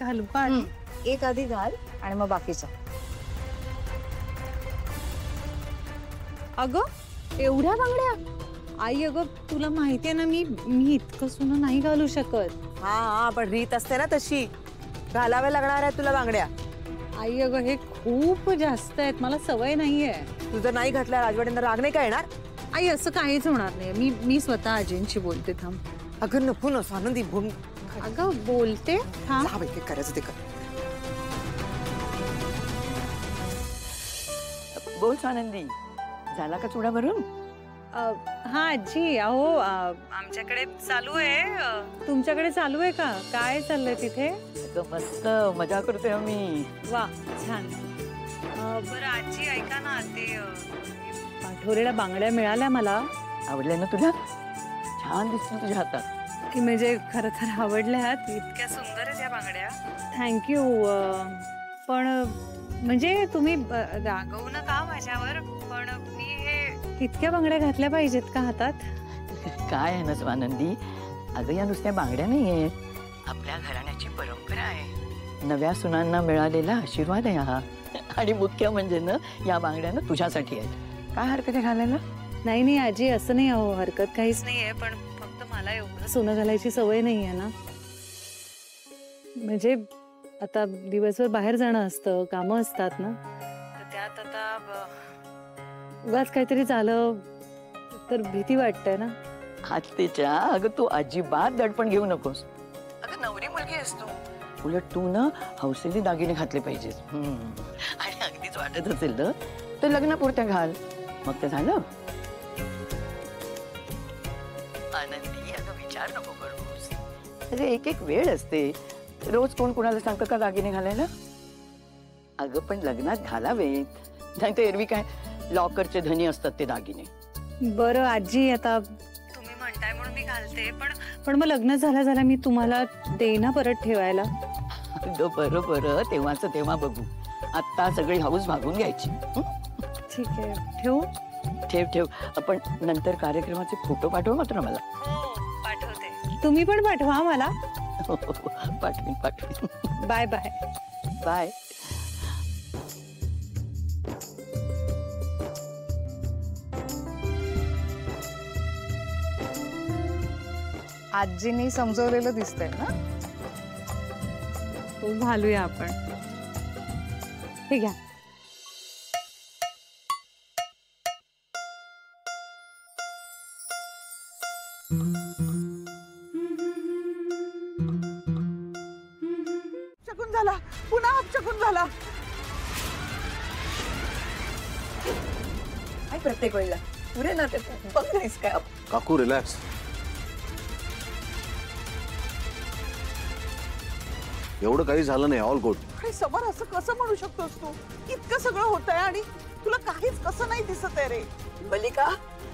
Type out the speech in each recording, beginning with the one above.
घालू का आधी? एक आधी घाल आणि मग बाकीचा. अगं एवढ्या बांगड्या? आई अगं तुला माहितीये ना मी इतकं सोनं नाही घालू शकत. हा पण रीत असते ना तशी, घालाव्या लागणार आहे तुला बांगड्या. आई अगं हे खूप जास्त आहेत, मला सवय नाहीये. तू जर नाही घातल्या राजवाड्यांना राग नाही का येणार? आई असं काहीच होणार नाही. मी स्वतः आजींशी बोलते. थांब. अगं नको ना आनंदी, अगं बोलते. थांब. हा बाई, काय करायचं ते कर. बोल आनंदी, झाला का चुडा भरून? हा आजी, अहो आमच्याकडे चालू आहे. तुमच्याकडे चालू आहे का? काय चाललंय तिथे? मस्त मजा करतोय आम्ही. वा छान. बरं आजी ऐका ना, ते पाठोरेला बांगड्या मिळाल्या मला. आवडल्या ना तुला? छान दिसतो तुझ्या हातात. म्हणजे खरं तर आवडल्यात. इतक्या सुंदर आहेत या बांगड्या. थँक्यू. पण म्हणजे तुम्ही रागवू नका माझ्यावर, पण मी हे इतक्या बांगड्या घातल्या पाहिजेत का हातात? काय आहे ना स्वानंदी, अगं या नुसत्या बांगड्या नाहीये, आपल्या घराण्याची परंपरा आहे. नव्या सुनांना मिळालेला आशीर्वाद आहे हा. आणि मुख्य म्हणजे ना, या बांगड्या ना तुझ्यासाठी आहेत. काय हरकत आहे घालायला? नाही नाही आजी, असं नाही. अहो हरकत काहीच नाहीये, पण फक्त मला एवढं सोनं घालायची सवय नाहीये ना. म्हणजे आता दिवसभर बाहेर जाणं असतं, कामं असतात ना, तर त्यात आता उगाच काहीतरी झालं तर भीती वाटते ना. आत्तेच्या अगं तू अजिबात दडपण घेऊ नकोस. अगं नवरी मुलगी आहेस तू, उलट तू ना हौसेने दागिने घातले पाहिजेस. आणि अगदीच वाटत असेल ना तर लग्नापुरत्या घाल, मग ते झालं. आनंदी अगं विचार नको करूस. अरे एक एक वेळ असते, रोज कोण कोणाला सांगतं का दागिने घालायला? अगं पण लग्नात घालावेत, नाही तर एरवी काय लॉकरचे धनी असतात ते दागिने. बरं आजी, आता तुम्ही म्हणताय म्हणून मी घालते, पण मग लग्न झाल्या मी तुम्हाला देईना परत ठेवायला. अगं बरं बरं, तेव्हाच तेव्हा बघू. आता सगळी हाऊस भागून घ्यायची. ठीक आहे, ठेवू? ठेव ठेव. आपण नंतर कार्यक्रमाचे फोटो पाठव मात्र मला. हो पाठवते. तुम्ही पण पाठवा मला. पाठवीन पाठवीन. Bye bye. बाय. आजींनी समजवलेलं दिसतंय ना. घालूया आपण. हे घ्या. अपशकुन झाला, पुन्हा अपशकुन झाला. काय प्रत्येक वेळेला पुरे ना ते बघ नाहीस काय? काकू रिलॅक्स. एवढं काही झालं नाही, ऑल गुड. समर असं कसं म्हणू शकतोस तू? इतकं सगळं होतंय आणि तुला काहीच कसं नाही दिसत आहे रे. मल्लिका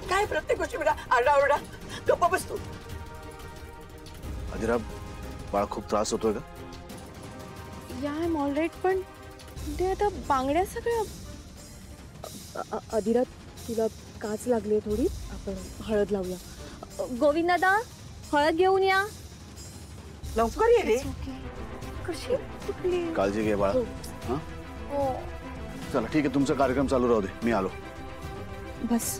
काय प्रत्येक गोष्टी आरडाओरडा? गप्प बस तू. अधिरा बाळा खूप त्रास होतोय का? या आय एम ऑल राईट, पण ते आता बांगड्या सगळ्या. अधिरा तुला काच लागली थोडी, आपण हळद लावूया. गोविंद दादा हळद घेऊन या. लवकर ये रे. कशी कुठली? काळजी घे बाळा. हा चला ठीक आहे, तुमचा कार्यक्रम चालू राहू दे, मी आलो. बस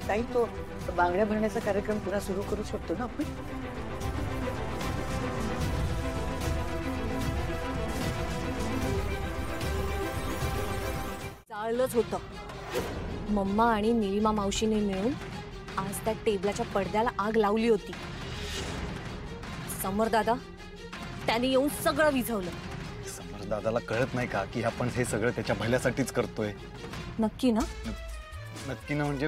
ताई, तो बांगड्या भरण्याचा कार्यक्रम पुन्हा सुरू करू शकतो ना आपण? चाललंच होतं. मम्मा आणि निलिमा मावशीने मिळून आज त्या टेबलाच्या पडद्याला आग लावली होती. समर दादा त्याने येऊन सगळं विझवलं. समर दादाला कळत नाही का की आपण हे सगळं त्याच्या भल्यासाठीच करतोय? नक्की ना? नक्की ना म्हणजे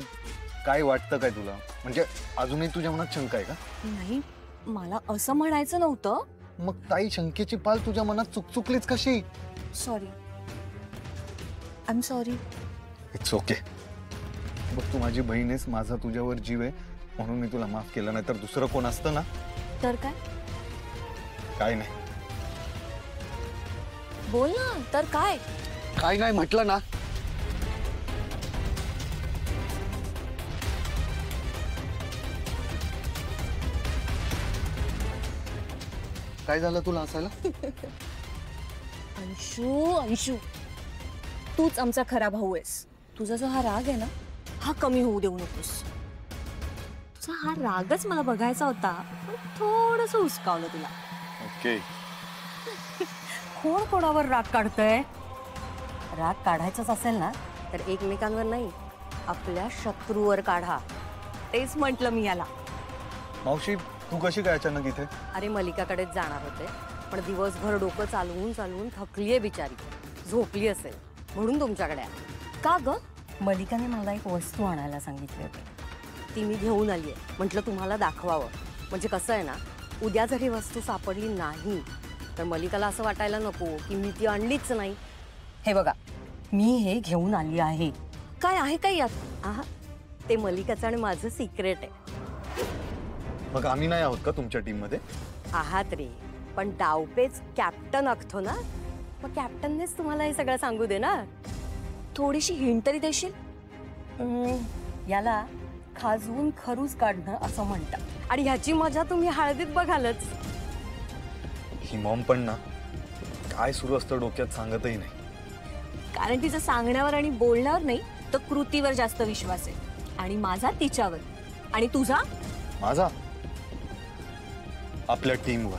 काय वाटतं काय तुला? म्हणजे अजूनही तुझ्या मनात शंका आहे का? नाही, मला असं म्हणायचं नव्हतं. मग ताई, शंकेची पाल तुझ्या मनात चुकचुकलीच कशी? Sorry, I am sorry. It's okay. बघ, तू माझी बहीण आहेस, माझा तुझ्यावर जीव आहे, म्हणून मी तुला माफ केलं. नाही तर दुसरं कोण असतं ना. तर काय? काय नाही. बोल ना, तर काय? काय नाही म्हटलं ना. काय झालं तुला हसायला? अंशू तूच आमचा खरा भाऊ आहेस. तुझा जो हा राग आहे ना हा कमी होऊ देऊ नकोस. तुझा हा रागच मला बघायचा होता पण थोडस उचकावलं तुला. ओके. कोण कोणावर राग काढतंय? राग काढायचाच असेल ना तर एकमेकांवर नाही आपल्या शत्रूवर काढा. तेच म्हटलं मी याला. मावशी तू कशी काय अचानक इथे? अरे मलिकाकडेच जाणार होते पण दिवसभर डोकं चालवून चालवून थकलीये बिचारी. झोपली असेल म्हणून तुमच्याकडे आले. का ग? मलिकाने मला एक वस्तू आणायला सांगितली होती. ती मी घेऊन आली आहे. म्हटलं तुम्हाला दाखवावं. म्हणजे कसं आहे ना उद्या जर ही वस्तू सापडली नाही तर मलिकाला असं वाटायला नको की मी ती आणलीच नाही. हे बघा मी हे घेऊन आली आहे. काय आहे काय यात? आहा ते मलिकाचं आणि माझं सिक्रेट आहे. मग आम्ही नाही आहोत का तुमच्या टीम मध्ये? आहात रे पण डावपेच कॅप्टन आखतो ना मग कॅप्टननेच तुम्हाला हे सगळं सांगू दे ना. थोडीशी हिंट तरी देशील? याला खाजवून खरूज काढणं असं म्हणतात आणि ह्याची मजा तुम्ही हळदीत बघालच. ही मॉम पण ना काय सुरू असतं डोक्यात सांगतही नाही. कारण तिचं सांगण्यावर आणि बोलण्यावर नाही तर कृतीवर जास्त विश्वास आहे. आणि माझा तिच्यावर. आणि तुझा? माझा आपल्या टीमवर.